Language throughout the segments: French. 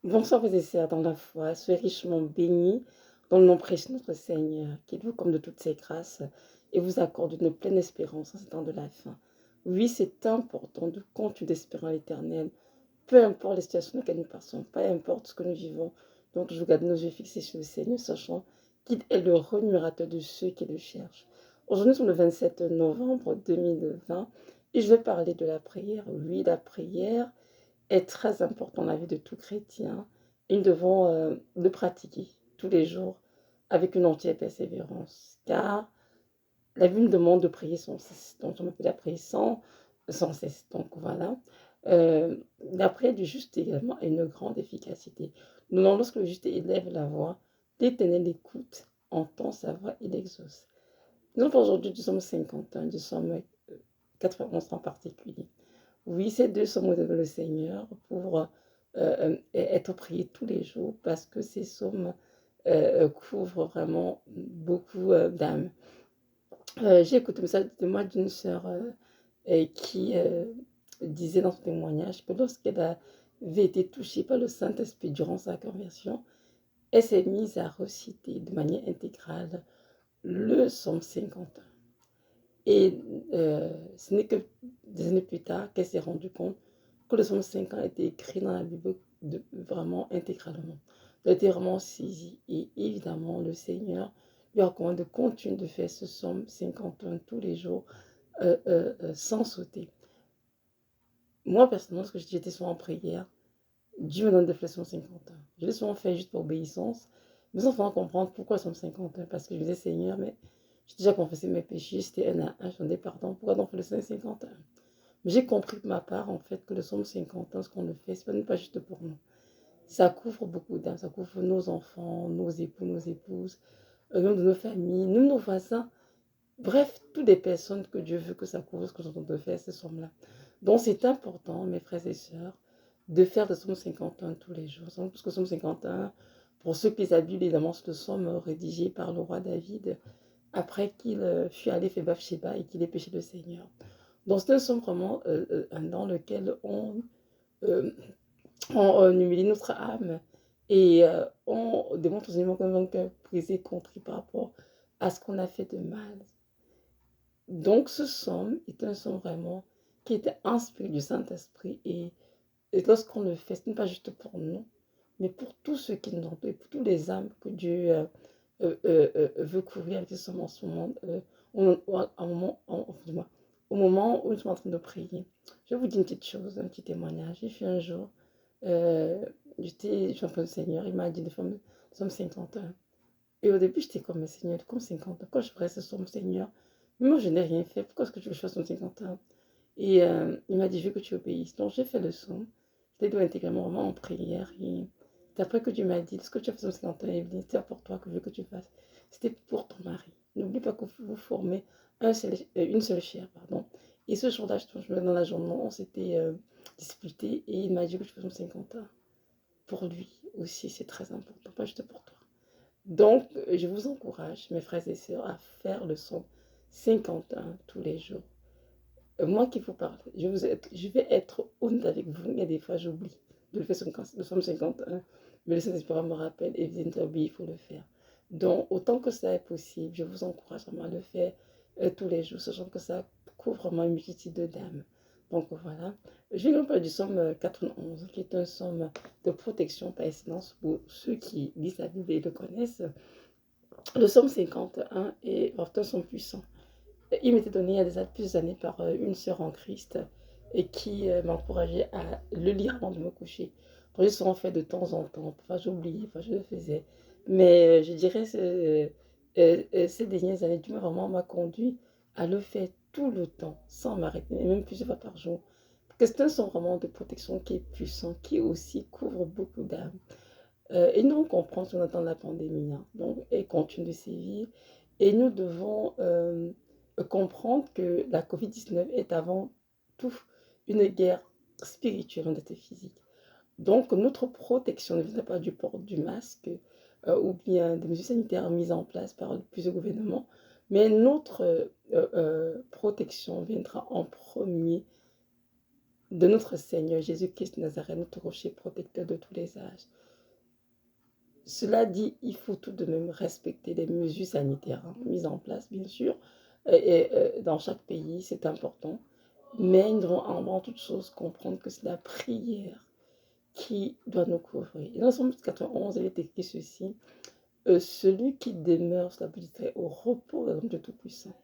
Bonsoir, frères et sœurs dans la foi, soyez richement bénis dans le nom précieux de notre Seigneur, qui vous comme de toutes ses grâces et vous accorde une pleine espérance en ce temps de la fin. Oui, c'est important de continuer d'espérer en l'Éternel, peu importe les situations dans lesquelles nous passons, peu importe ce que nous vivons. Donc, je vous garde nos yeux fixés sur le Seigneur, sachant qu'il est le remunérateur de ceux qui le cherchent. Aujourd'hui, nous sommes le 27 novembre 2020 et je vais parler de la prière. Oui, la prière est très important dans la vie de tout chrétien et nous devons le pratiquer tous les jours avec une entière persévérance. Car la Bible nous demande de prier sans cesse. Donc, on peut la prier sans cesse. Donc, voilà. La prière du juste également a une grande efficacité. Nous, lorsque le juste élève la voix, l'Éternel écoute, entend sa voix et l'exauce. Nous, aujourd'hui, du psaume 51, du psaume 91 en particulier. Oui, ces deux psaumes de le Seigneur pour être priés tous les jours parce que ces psaumes couvrent vraiment beaucoup d'âmes. J'ai écouté ça de moi d'une sœur qui disait dans son témoignage que lorsqu'elle avait été touchée par le Saint-Esprit durant sa conversion, elle s'est mise à reciter de manière intégrale le psaume 51. Et ce n'est que des années plus tard qu'elle s'est rendue compte que le psaume 50 a été écrit dans la Bible vraiment intégralement. Elle a été vraiment saisie. Et évidemment, le Seigneur lui recommande de continuer de faire ce psaume 51 tous les jours sans sauter. Moi, personnellement, lorsque j'étais souvent en prière, Dieu me donne de faire le psaume 51. Je l'ai souvent fait juste par obéissance, mais sans vraiment comprendre pourquoi le psaume 51. Parce que je me disais, Seigneur, mais j'ai déjà confessé mes péchés, c'était un à un, je demandais pardon. Pourquoi donc le psaume 51? Mais j'ai compris de ma part, en fait, que le psaume 51, ce qu'on le fait, ce n'est pas juste pour nous. Ça couvre beaucoup d'âmes, ça couvre nos enfants, nos époux, nos épouses, même de nos familles, même nos voisins. Bref, toutes les personnes que Dieu veut que ça couvre, ce que nous sommes en train de faire, ce psaume-là. Donc c'est important, mes frères et sœurs, de faire le psaume 51 tous les jours. Parce que le psaume 51, pour ceux qui les Bible, évidemment, c'est le psaume rédigé par le roi David après qu'il fut allé faire Bathsheba et qu'il ait péché le Seigneur. Donc c'est un psaume vraiment dans lequel euh, on humilie notre âme et on démontre aux qu'on a un cœur brisé, contrit par rapport à ce qu'on a fait de mal. Donc ce psaume est un psaume vraiment qui était inspiré du Saint-Esprit et lorsqu'on le fait, ce n'est pas juste pour nous, mais pour tous ceux qui nous entourent, pour tous les âmes que Dieu veut couvrir avec ce psaume en ce moment, au moment où nous sommes en train de prier. Je vais vous dire une petite chose, un petit témoignage. J'ai fait un jour, euh, je suis en train de Seigneur, il m'a dit de faire le psaume 51. Et au début, j'étais comme, Seigneur, comme 50 ans. Quand je ferai ce somme, Seigneur, mais moi, je n'ai rien fait. Pourquoi est-ce que tu veux que je fasse son 50 ans? Et il m'a dit, je veux que tu obéisses. Donc, j'ai fait le somme. Je l'ai donné intégralement vraiment en prière. Et c'est après que Dieu m'a dit, ce que tu as fait son 50 ans, Evelyne, c'est pour toi que je veux que tu fasses. C'était pour ton mari. N'oublie pas que vous formez une seule chair, pardon. Et ce jour-là, dans la journée, on s'était disputé et il m'a dit que je fasse son 50 ans. Pour lui aussi, c'est très important, pas juste pour toi. Donc, je vous encourage, mes frères et sœurs, à faire le psaume 51 tous les jours. Moi qui vous parle, je vais être honnête avec vous. Il y a des fois, j'oublie de le faire sur le psaume 51. Mais le Saint-Esprit me rappelle et vient oublié, il faut le faire. Donc, autant que ça est possible, je vous encourage vraiment à le faire tous les jours, sachant que ça couvre vraiment une multitude de dames. Donc, voilà. Je vais vous parler du psaume 91, qui est un psaume de protection par excellence pour ceux qui lisent la Bible et le connaissent. Le psaume 51 est un psaume puissant. Il m'était donné il y a plusieurs années par une sœur en Christ et qui m'a encouragé à le lire avant de me coucher. Donc, j'ai souvent fait de temps en temps. Enfin, j'oubliais, enfin, je le faisais. Mais je dirais ces dernières années, Dieu m'a conduit à le faire tout le temps, sans m'arrêter, et même plusieurs fois par jour. Parce que c'est un son vraiment de protection qui est puissant, qui aussi couvre beaucoup d'âmes. Et nous, on comprend ce qu'on attend de la pandémie, hein, donc, elle continue de sévir. Et nous devons comprendre que la COVID-19 est avant tout une guerre spirituelle en d'être physique. Donc, notre protection ne vient pas du port du masque ou bien des mesures sanitaires mises en place par plusieurs gouvernements, mais notre protection viendra en premier de notre Seigneur Jésus-Christ de Nazareth, notre rocher protecteur de tous les âges. Cela dit, il faut tout de même respecter les mesures sanitaires mises en place, bien sûr, dans chaque pays, c'est important. Mais nous devons avant toute chose comprendre que c'est la prière qui doit nous couvrir. Et dans Somme 91, il est écrit ceci, celui qui demeure sur la petite au repos de l'homme de Tout-Puissant.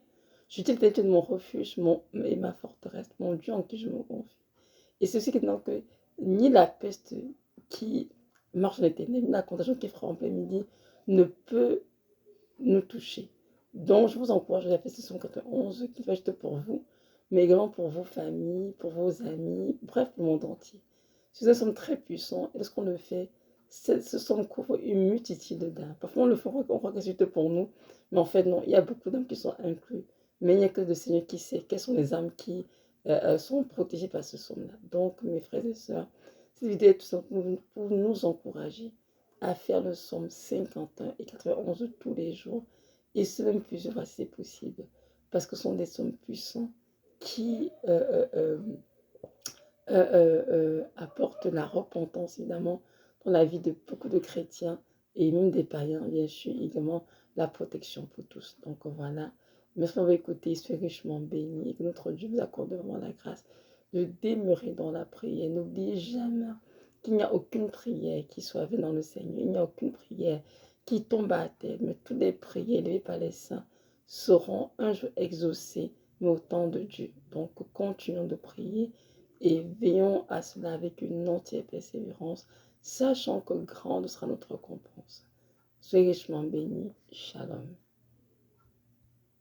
Je suis l'éternel de mon refuge et ma forteresse, mon Dieu en qui je me confie. Et ceci qui est donc que ni la peste qui marche dans les ténèbres, ni la contagion qui frappe en plein midi ne peut nous toucher. Donc, je vous encourage à la peste 191 qui va juste pour vous, mais également pour vos familles, pour vos amis, bref, le monde entier. Ces sommes très puissants et lorsqu'on le fait, ce sont couvre une multitude d'âmes. Parfois, on le fait, on croit que c'est juste pour nous, mais en fait, non, il y a beaucoup d'âmes qui sont inclus. Mais il n'y a que le Seigneur qui sait quelles sont les âmes qui sont protégées par ce somme-là. Donc, mes frères et sœurs, cette vidéo est tout simplement pour nous encourager à faire le somme 51 et 91 tous les jours, et ce même plusieurs fois si c'est possible, parce que ce sont des sommes puissantes qui apportent la repentance, évidemment, dans la vie de beaucoup de chrétiens et même des païens, bien sûr, également la protection pour tous. Donc voilà, merci d'avoir écouté, soyez richement bénis et que notre Dieu vous accorde vraiment la grâce de demeurer dans la prière. N'oubliez jamais qu'il n'y a aucune prière qui soit vaine dans le Seigneur, il n'y a aucune prière qui tombe à terre, mais toutes les prières élevées par les saints seront un jour exaucées, mais au temps de Dieu. Donc continuons de prier et veillons à cela avec une entière persévérance, sachant que grande sera notre récompense. Soyez richement bénis. Shalom.